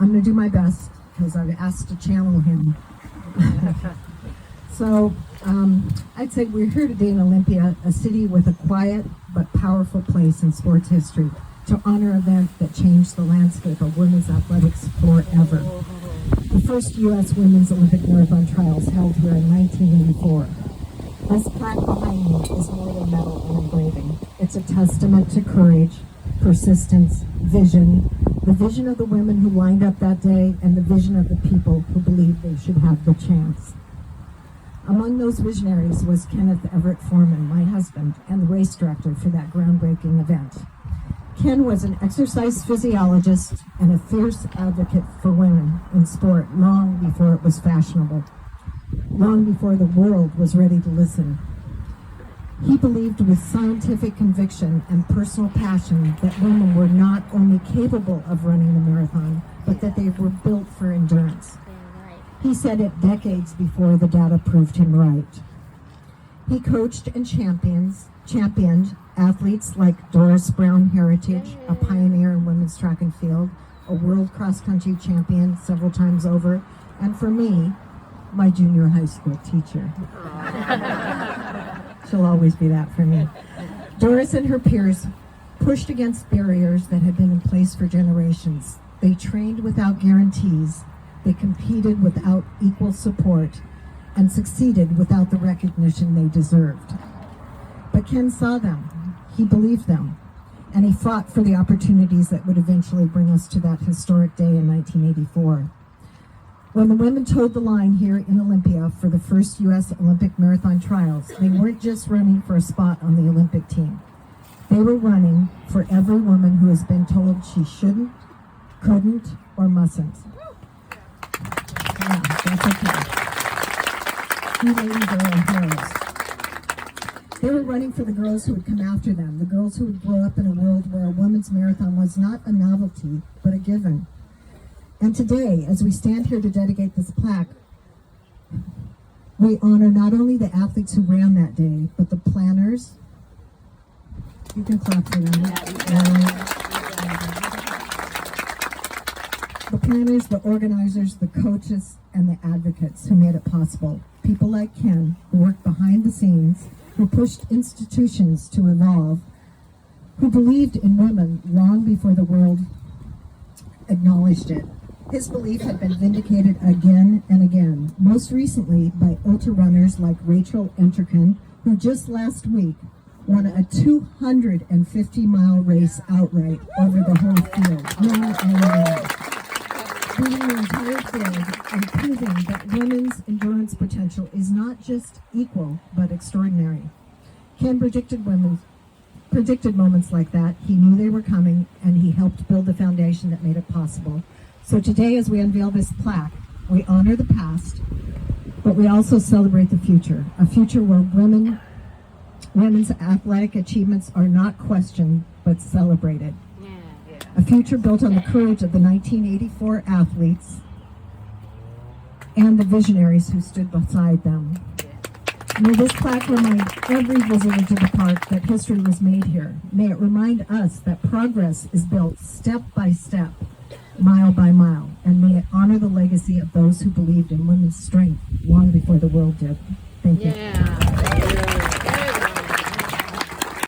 I'm going to do my best because I've asked to channel him. So I'd say we're here today in Olympia, a city with a quiet but powerful place in sports history, to honor an event that changed the landscape of women's athletics forever. The first U.S. Women's Olympic Marathon Trials held here in 1984. This plaque behind me is more than metal and engraving. It's a testament to courage, persistence, vision, the vision of the women who lined up that day, and the vision of the people who believed they should have the chance. Among those visionaries was Kenneth Everett Foreman, my husband, and the race director for that groundbreaking event. Ken was an exercise physiologist and a fierce advocate for women in sport long before it was fashionable, long before the world was ready to listen. He believed with scientific conviction and personal passion that women were not only capable of running the marathon, but that they were built for endurance. He said it decades before the data proved him right. He coached and championed athletes like Doris Brown Heritage, a pioneer in women's track and field, a world cross-country champion several times over, and for me, my junior high school teacher. She'll always be that for me. Doris and her peers pushed against barriers that had been in place for generations. They trained without guarantees. They competed without equal support and succeeded without the recognition they deserved. But Ken saw them, he believed them, and he fought for the opportunities that would eventually bring us to that historic day in 1984. When the women towed the line here in Olympia for the first U.S. Olympic Marathon Trials, they weren't just running for a spot on the Olympic team. They were running for every woman who has been told she shouldn't, couldn't, or mustn't. Yeah, that's okay. You ladies are our heroes. They were running for the girls who would come after them, the girls who would grow up in a world where a women's marathon was not a novelty, but a given. And today, as we stand here to dedicate this plaque, we honor not only the athletes who ran that day, but the planners. You can clap for them. The planners, the organizers, the coaches, and the advocates who made it possible. People like Ken, who worked behind the scenes, who pushed institutions to evolve, who believed in women long before the world acknowledged it. His belief had been vindicated again and again, most recently by ultra runners like Rachel Entrekin, who just last week won a 250-mile race outright over the whole field, men and women, beating the entire field and proving that women's endurance potential is not just equal, but extraordinary. Ken predicted moments like that. He knew they were coming, and he helped build the foundation that made it possible. So today, as we unveil this plaque, we honor the past, but we also celebrate the future, a future where women's athletic achievements are not questioned, but celebrated. A future built on the courage of the 1984 athletes and the visionaries who stood beside them. May this plaque remind every visitor to the park that history was made here. May it remind us that progress is built step by step, mile by mile, and may it honor the legacy of those who believed in women's strength long before the world did. Thank you.